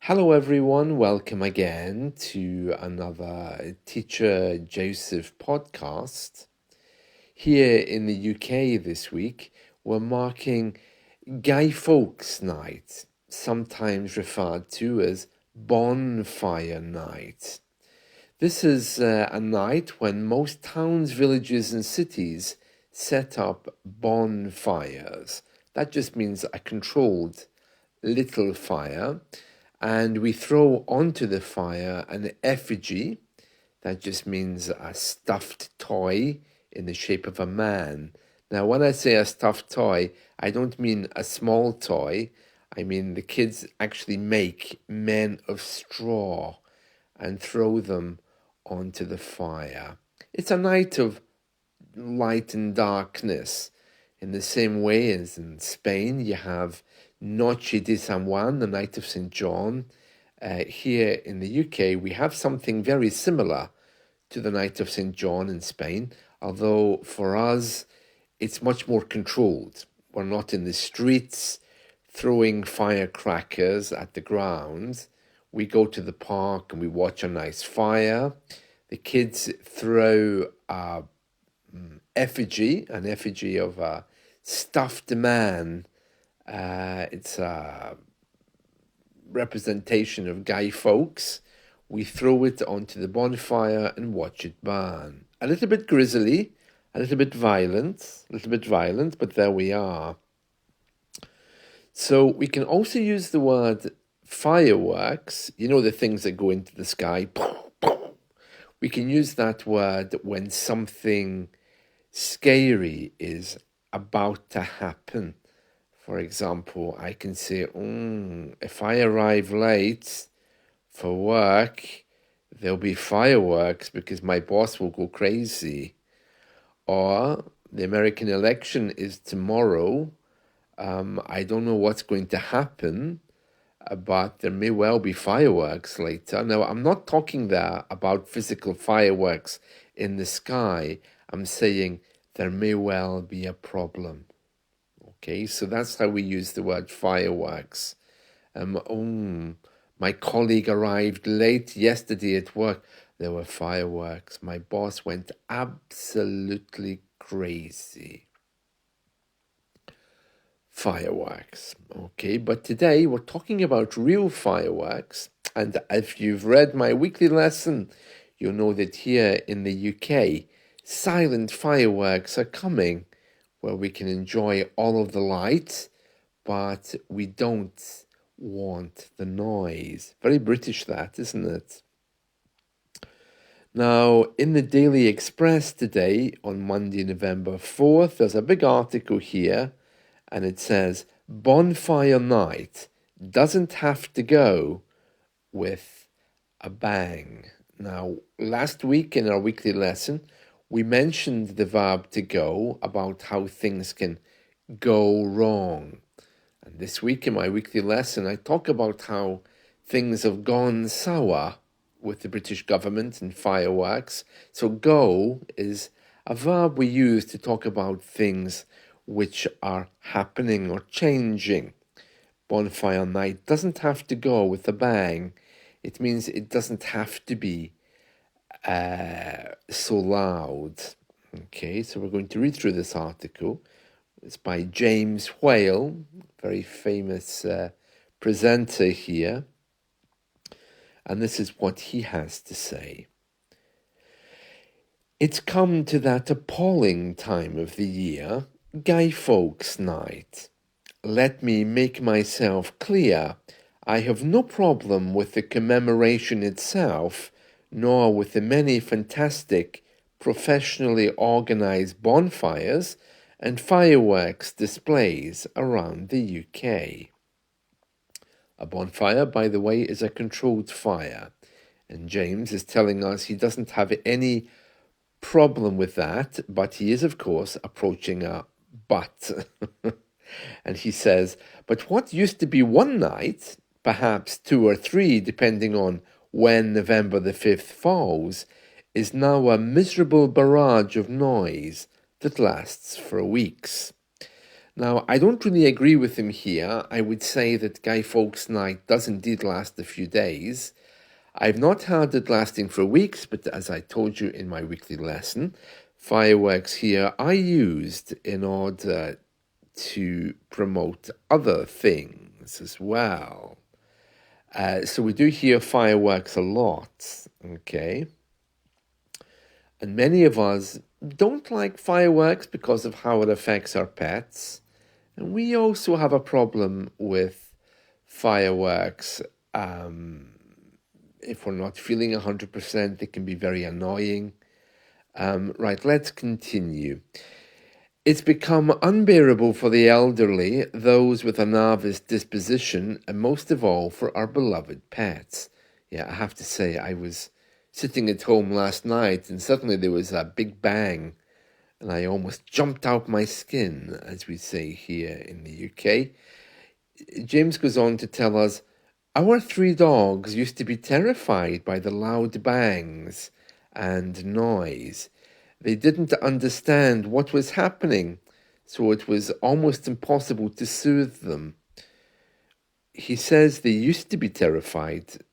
Hello, everyone. Welcome again to another Teacher Joseph podcast. Here in the UK this week, we're marking Guy Fawkes Night, sometimes referred to as Bonfire Night. This is a night when most towns, villages, and cities set up bonfires. That just means a controlled little fire. And we throw onto the fire an effigy. That just means a stuffed toy in the shape of a man. Now, when I say a stuffed toy, I don't mean a small toy. I mean the kids actually make men of straw and throw them onto the fire. It's a night of light and darkness. In the same way as in Spain, you have Noche de San Juan, the night of St. John. Here in the UK, we have something very similar to the night of St. John in Spain, although for us, it's much more controlled. We're not in the streets throwing firecrackers at the ground. We go to the park and we watch a nice fire. The kids throw an effigy of a stuffed man. It's a representation of Guy Fawkes. We throw it onto the bonfire and watch it burn. A little bit grisly, a little bit violent, but there we are. So we can also use the word fireworks, you know, the things that go into the sky. We can use that word when something scary is about to happen. For example, I can say, if I arrive late for work, there'll be fireworks because my boss will go crazy. Or the American election is tomorrow. I don't know what's going to happen, but there may well be fireworks later. Now, I'm not talking there about physical fireworks in the sky. I'm saying there may well be a problem. Okay, so that's how we use the word fireworks. My colleague arrived late yesterday at work. There were fireworks. My boss went absolutely crazy. Fireworks. Okay, but today we're talking about real fireworks. And if you've read my weekly lesson, you'll know that here in the UK, silent fireworks are coming, where we can enjoy all of the light, but we don't want the noise. Very British that, isn't it? Now, in the Daily Express today, on Monday, November 4th, there's a big article here, and it says, Bonfire Night doesn't have to go with a bang. Now, last week in our weekly lesson, we mentioned the verb to go, about how things can go wrong. And this week in my weekly lesson, I talk about how things have gone sour with the British government and fireworks. So go is a verb we use to talk about things which are happening or changing. Bonfire night doesn't have to go with a bang. It means it doesn't have to be so loud. Okay, so we're going to read through this article. It's by James Whale, very famous presenter here. And this is what he has to say. It's come to that appalling time of the year, Guy Fawkes Night. Let me make myself clear. I have no problem with the commemoration itself, nor with the many fantastic, professionally organized bonfires and fireworks displays around the UK. A bonfire, by the way, is a controlled fire, and James is telling us he doesn't have any problem with that, but he is, of course, approaching a but. And he says, but what used to be one night, perhaps 2 or 3, depending on when November the 5th falls, is now a miserable barrage of noise that lasts for weeks. Now, I don't really agree with him here. I would say that Guy Fawkes Night does indeed last a few days. I've not had it lasting for weeks, but as I told you in my weekly lesson, fireworks here are used in order to promote other things as well. So we do hear fireworks a lot, okay? And many of us don't like fireworks because of how it affects our pets. And we also have a problem with fireworks. If we're not feeling 100%, they can be very annoying. Right, let's continue. It's become unbearable for the elderly, those with a nervous disposition, and most of all for our beloved pets. Yeah, I have to say, I was sitting at home last night and suddenly there was a big bang and I almost jumped out my skin, as we say here in the UK. James goes on to tell us, our 3 dogs used to be terrified by the loud bangs and noise. They didn't understand what was happening, so it was almost impossible to soothe them. He says they used to be terrified.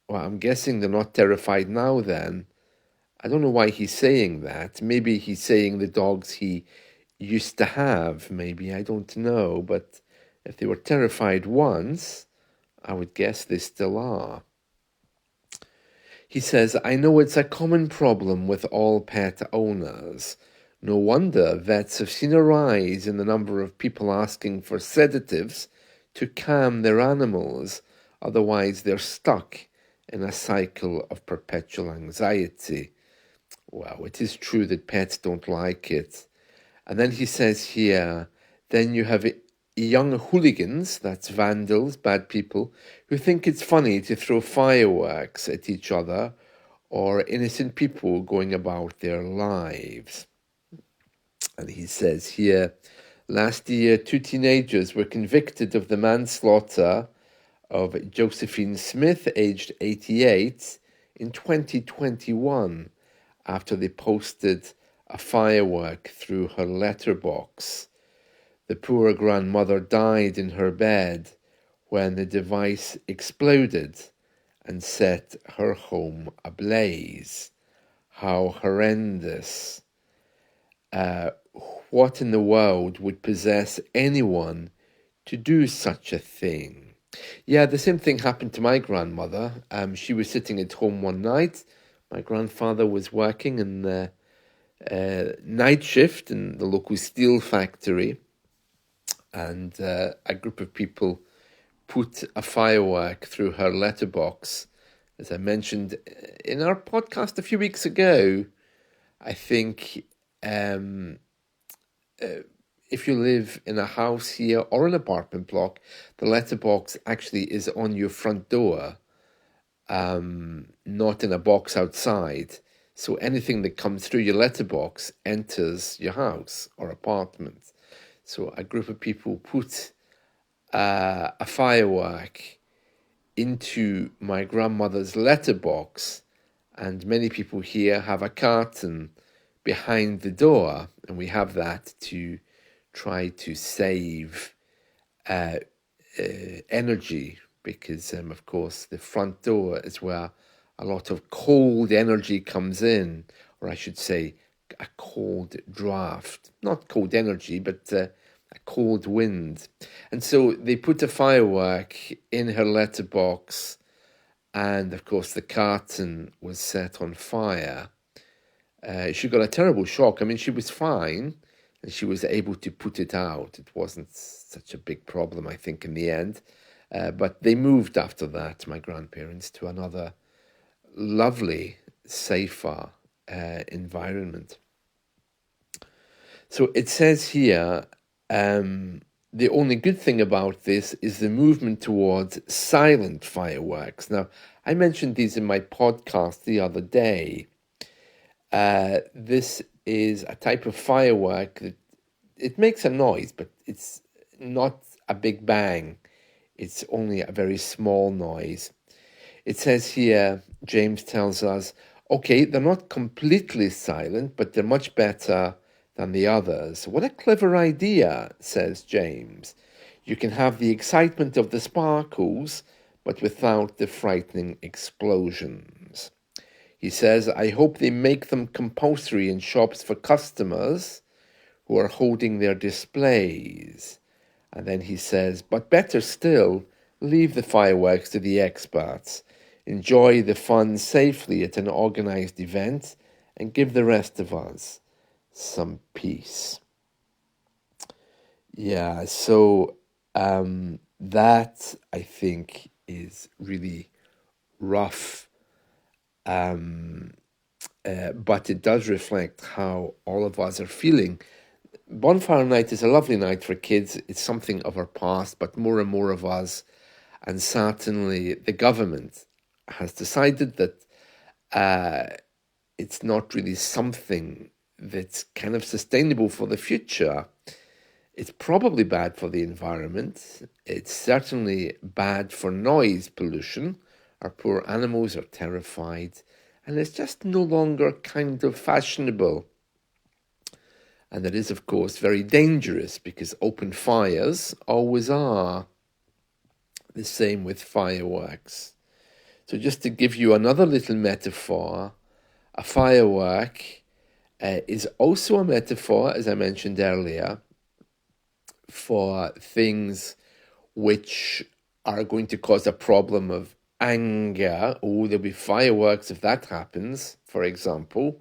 Well, I'm guessing they're not terrified now then. I don't know why he's saying that. Maybe he's saying the dogs he used to have, maybe, I don't know. But if they were terrified once, I would guess they still are. He says, I know it's a common problem with all pet owners. No wonder vets have seen a rise in the number of people asking for sedatives to calm their animals. Otherwise, they're stuck in a cycle of perpetual anxiety. Well, it is true that pets don't like it. And then he says here, then you have young hooligans, that's vandals, bad people, who think it's funny to throw fireworks at each other, or innocent people going about their lives. And he says here, last year 2 teenagers were convicted of the manslaughter of Josephine Smith, aged 88, in 2021, after they posted a firework through her letterbox. The poor grandmother died in her bed when the device exploded and set her home ablaze. How horrendous. What in the world would possess anyone to do such a thing? Yeah, the same thing happened to my grandmother. She was sitting at home one night. My grandfather was working in the night shift in the local steel factory, and a group of people put a firework through her letterbox. As I mentioned in our podcast a few weeks ago, I think if you live in a house here or an apartment block, the letterbox actually is on your front door, not in a box outside. So anything that comes through your letterbox enters your house or apartment. So a group of people put a firework into my grandmother's letterbox, and many people here have a curtain behind the door, and we have that to try to save energy, because of course the front door is where a lot of cold energy comes in, or I should say a cold draft, not cold energy, but a cold wind. And so they put a firework in her letterbox, and of course the curtain was set on fire. She got a terrible shock. I mean, she was fine, and she was able to put it out. It wasn't such a big problem, I think, in the end. But they moved after that, my grandparents, to another lovely, safer environment. So it says here, the only good thing about this is the movement towards silent fireworks. Now, I mentioned these in my podcast the other day. This is a type of firework that it makes a noise, but it's not a big bang. It's only a very small noise. It says here, James tells us, okay, they're not completely silent, but they're much better than the others. What a clever idea, says James. You can have the excitement of the sparkles, but without the frightening explosions. He says, I hope they make them compulsory in shops for customers who are holding their displays. And then he says, but better still, leave the fireworks to the experts. Enjoy the fun safely at an organized event and give the rest of us some peace. Yeah, so that I think is really rough, but it does reflect how all of us are feeling. Bonfire night is a lovely night for kids. It's something of our past, but more and more of us, and certainly the government, has decided that it's not really something that's kind of sustainable for the future. It's probably bad for the environment. It's certainly bad for noise pollution. Our poor animals are terrified, and it's just no longer kind of fashionable. And that is, of course, very dangerous because open fires always are. The same with fireworks. So just to give you another little metaphor, a firework is also a metaphor, as I mentioned earlier, for things which are going to cause a problem of anger. Oh, there'll be fireworks if that happens, for example.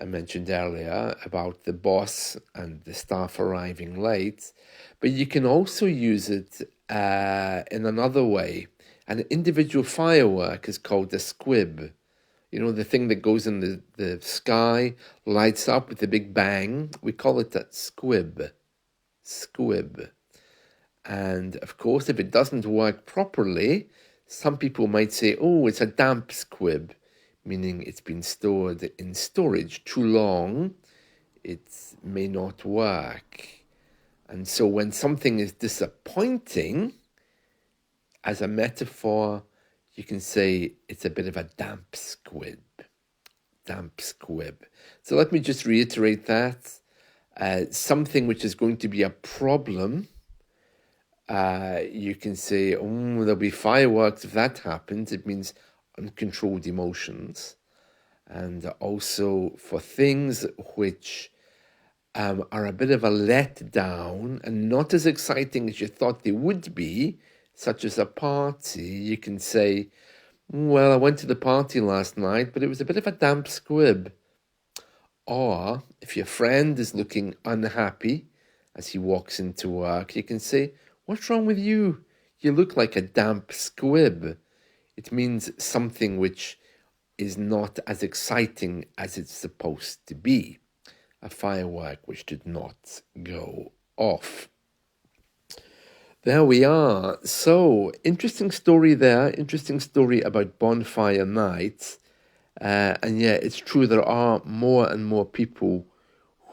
I mentioned earlier about the boss and the staff arriving late. But you can also use it in another way. An individual firework is called a squib. You know, the thing that goes in the sky, lights up with a big bang. We call it a squib. Squib. And of course, if it doesn't work properly, some people might say, oh, it's a damp squib, meaning it's been stored in storage too long, it may not work. And so when something is disappointing, as a metaphor, you can say it's a bit of a damp squib. Damp squib. So let me just reiterate that. Something which is going to be a problem, you can say, oh, there'll be fireworks if that happens. It means uncontrolled emotions. And also for things which are a bit of a letdown and not as exciting as you thought they would be, such as a party, you can say, well, I went to the party last night, but it was a bit of a damp squib. Or if your friend is looking unhappy as he walks into work, you can say, what's wrong with you? You look like a damp squib. It means something which is not as exciting as it's supposed to be. A firework which did not go off. There we are. So, interesting story there. Interesting story about Bonfire Night. And yeah, it's true, there are more and more people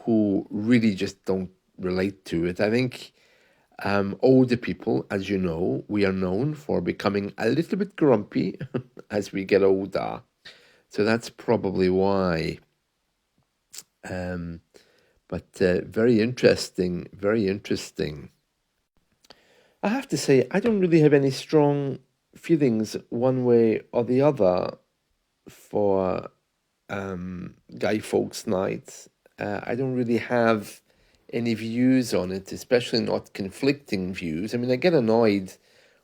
who really just don't relate to it. I think older people, as you know, we are known for becoming a little bit grumpy as we get older. So that's probably why. But very interesting, very interesting. I have to say, I don't really have any strong feelings one way or the other for Guy Fawkes Night. I don't really have any views on it, especially not conflicting views. I mean, I get annoyed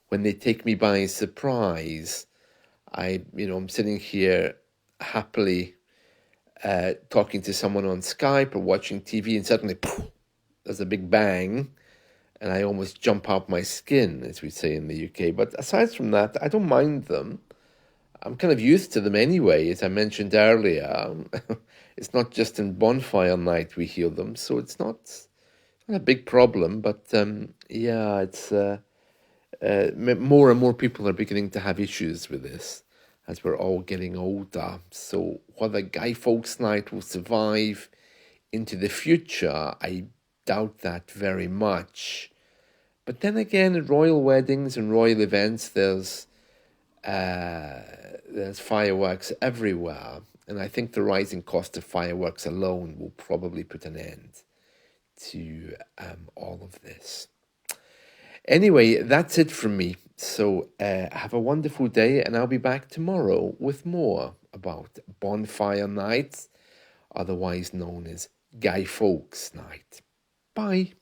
when they take me by surprise. I'm sitting here happily talking to someone on Skype or watching TV, and suddenly, poof, there's a big bang, and I almost jump out my skin, as we say in the UK. But aside from that, I don't mind them. I'm kind of used to them anyway, as I mentioned earlier. It's not just in Bonfire Night we hear them, so it's not a big problem. But yeah, it's more and more people are beginning to have issues with this as we're all getting older. So whether Guy Fawkes Night will survive into the future, I doubt that very much. But then again, at royal weddings and royal events, there's fireworks everywhere. And I think the rising cost of fireworks alone will probably put an end to all of this. Anyway, that's it from me. So have a wonderful day, and I'll be back tomorrow with more about Bonfire Night, otherwise known as Guy Fawkes Night. Bye.